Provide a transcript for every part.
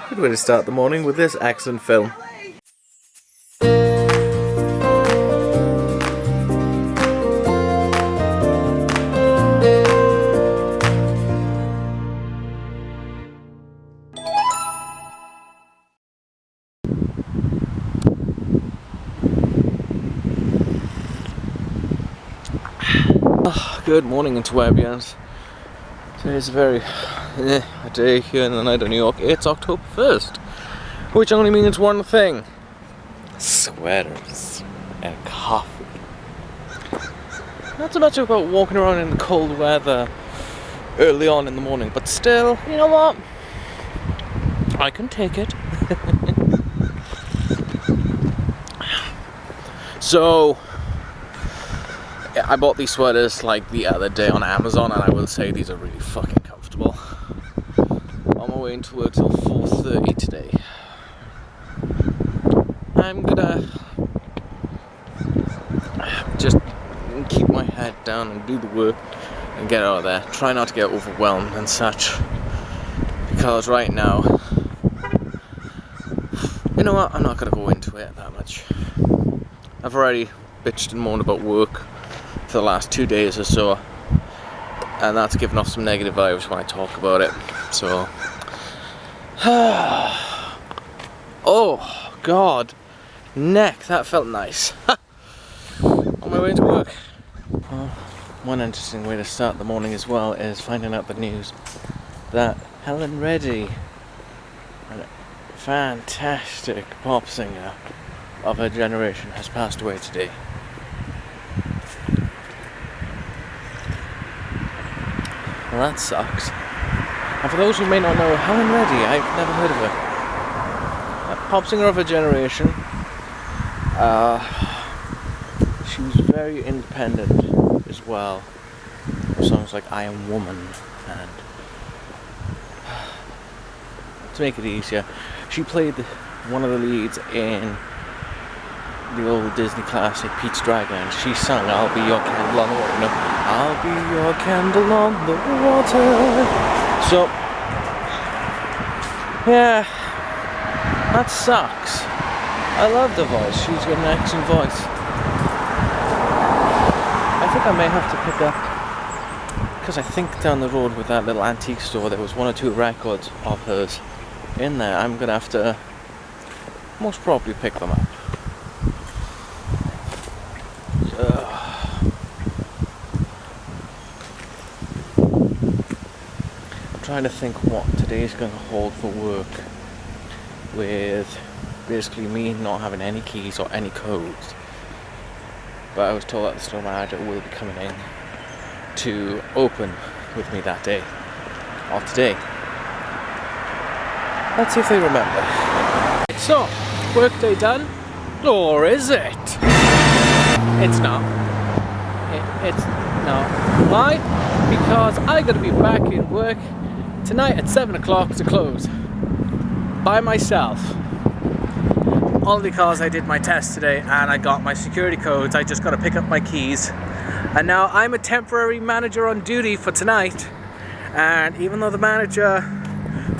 Good way to start the morning with this excellent film. Good morning, interwebians. Today's a very a day here in the night of New York. It's October 1st, which only means one thing: sweaters and coffee. Not so much about walking around in the cold weather early on in the morning, but still, you know what? I can take it. So I bought these sweaters like the other day on Amazon, and I will say these are really fucking comfortable. On my way into work till 4:30 today. I'm gonna just keep my head down and do the work and get out of there. Try not to get overwhelmed and such, because right now, you know what, I'm not gonna go into it that much. I've already bitched and moaned about work for the last 2 days or so, and that's given off some negative vibes when I talk about it. So oh god, neck, that felt nice. On my way to work. Well, one interesting way to start the morning as well is finding out the news that Helen, a fantastic pop singer of her generation, has passed away today. Well, that sucks. And for those who may not know, Helen, I've never heard of her. A pop singer of her generation. She was very independent as well. Songs like I Am Woman, and to make it easier, she played one of the leads in the old Disney classic Pete's Dragon. She sang I'll Be Your Candle on the Water. No, I'll be your candle on the water. So yeah, that sucks. I love the voice. She's got an excellent voice. I think I may have to pick up, because I think down the road with that little antique store there was 1 or 2 records of hers in there. I'm gonna have to most probably pick them up. Trying to think what today's going to hold for work, with basically me not having any keys or any codes. But I was told that the store manager will be coming in to open with me that day, or today. Let's see if they remember. So, workday done, or is it? It's not. It's not. Why? Because I got to be back in work tonight at 7 o'clock to close, by myself. All because I did my test today and I got my security codes. I just got to pick up my keys, and now I'm a temporary manager on duty for tonight. And even though the manager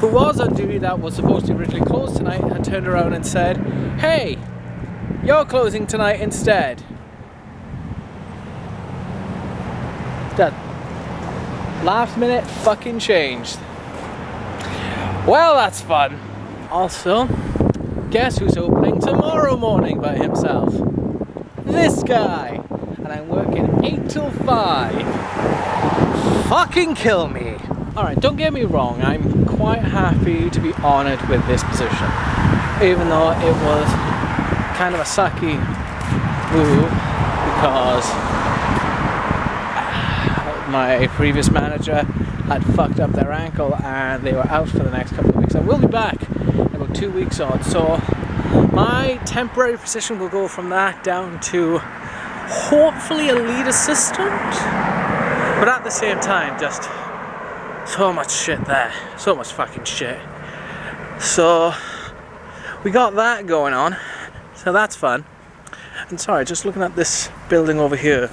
who was on duty that was supposed to originally close tonight had turned around and said, hey, you're closing tonight instead. That last minute fucking changed. Well, that's fun. Also, guess who's opening tomorrow morning by himself? This guy. And I'm working 8 till 5. Fucking kill me. Alright, don't get me wrong, I'm quite happy to be honoured with this position. Even though it was kind of a sucky move, because my previous manager had fucked up their ankle and they were out for the next couple of weeks. I will be back in about 2 weeks odd, so my temporary position will go from that down to hopefully a lead assistant, but at the same time just so much shit there, so much fucking shit. So we got that going on, so that's fun. And sorry, just looking at this building over here,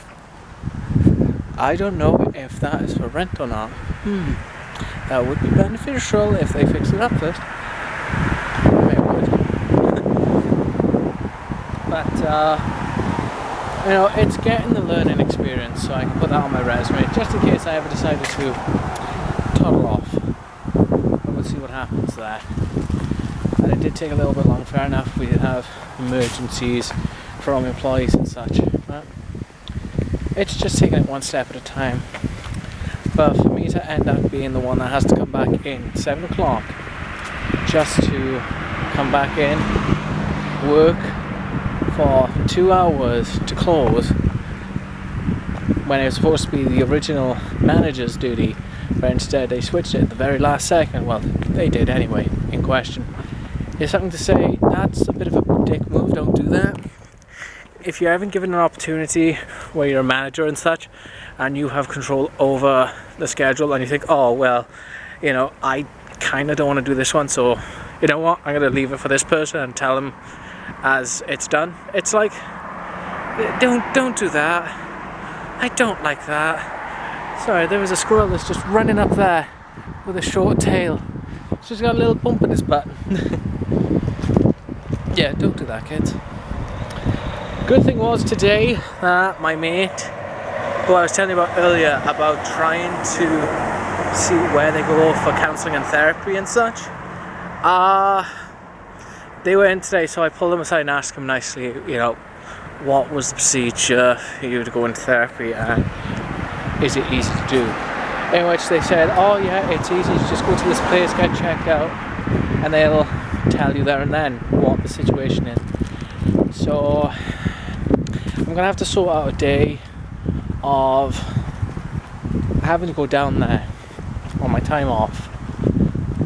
I don't know if that is for rent or not. That would be beneficial if they fix it up first. but you know, it's getting the learning experience, so I can put that on my resume just in case I ever decided to toddle off. But we'll see what happens there. And it did take a little bit long, fair enough. We did have emergencies from employees and such, but it's just taking it one step at a time. But for me to end up being the one that has to come back in at 7 o'clock just to come back in, work for 2 hours to close, when it was supposed to be the original manager's duty, but instead they switched it at the very last second. Well, they did anyway, in question. Is something to say, that's a bit of a dick move, don't do that. If you're ever given an opportunity where you're a manager and such, and you have control over the schedule, and you think, oh well, you know, I kind of don't want to do this one, so you know what, I'm going to leave it for this person and tell them as it's done. It's like, don't do that. I don't like that. Sorry, there was a squirrel that's just running up there with a short tail. It's just got a little bump in his butt. Yeah, don't do that, kids. Good thing was today that my mate, who I was telling you about earlier, about trying to see where they go for counselling and therapy and such, they were in today, so I pulled them aside and asked them nicely, you know, what was the procedure for you to go into therapy and is it easy to do? In which they said, oh yeah, it's easy, you just go to this place, get checked out, and they'll tell you there and then what the situation is. So I'm gonna have to sort out a day of having to go down there on my time off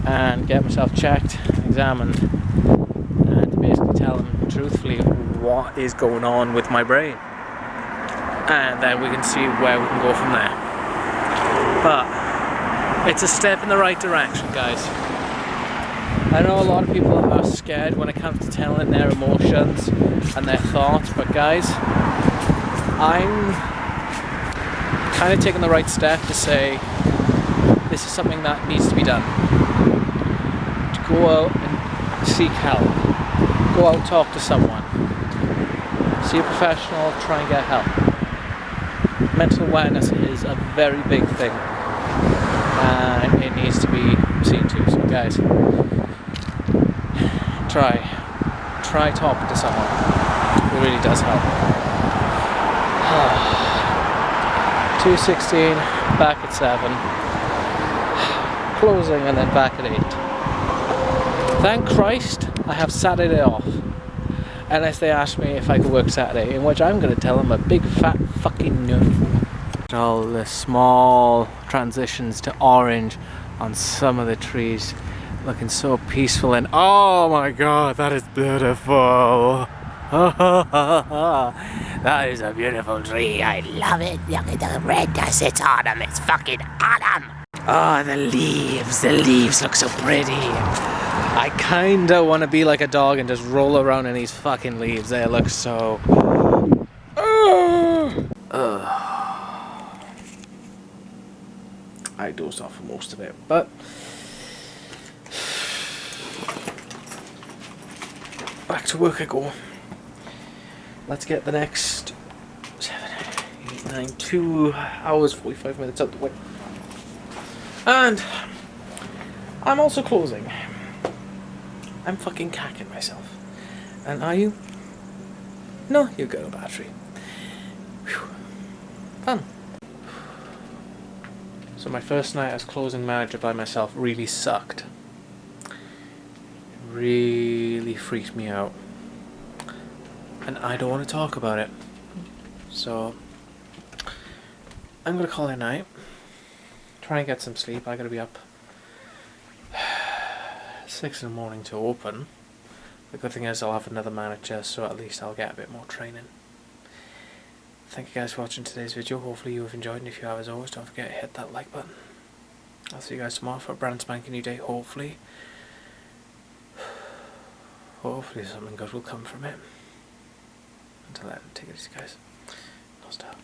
and get myself checked, examined, and to basically tell them truthfully what is going on with my brain, and then we can see where we can go from there. But it's a step in the right direction, guys. I know a lot of people are scared when it comes to telling their emotions and their thoughts, but guys, I'm kind of taking the right step to say this is something that needs to be done. To go out and seek help. Go out and talk to someone. See a professional, try and get help. Mental awareness is a very big thing, and it needs to be seen to. So guys, try talking to someone. It really does help. 2:16, back at 7, closing, and then back at 8. Thank Christ I have Saturday off, unless they ask me if I could work Saturday, in which I'm going to tell them a big fat fucking no. All the small transitions to orange on some of the trees, looking so peaceful, and oh my god, that is beautiful. That is a beautiful tree. I love it. Look at the redness it's on them. It's fucking autumn. Oh, the leaves look so pretty. I kinda want to be like a dog and just roll around in these fucking leaves. They look so... I dozed off for most of it, but... back to work I go. Let's get the next 7, 8, 9, 2 hours, 45 minutes out the way. And I'm also closing. I'm fucking cacking myself. And are you? No, you've got a battery. Whew. Fun. So my first night as closing manager by myself really sucked. Really freaked me out. And I don't want to talk about it. So I'm going to call it a night. Try and get some sleep. I got to be up 6 in the morning to open. The good thing is I'll have another manager, so at least I'll get a bit more training. Thank you guys for watching today's video. Hopefully you have enjoyed, and if you have, as always, don't forget to hit that like button. I'll see you guys tomorrow for a brand spanking new day, hopefully. Hopefully something good will come from it. Until then, take it easy guys. No stop.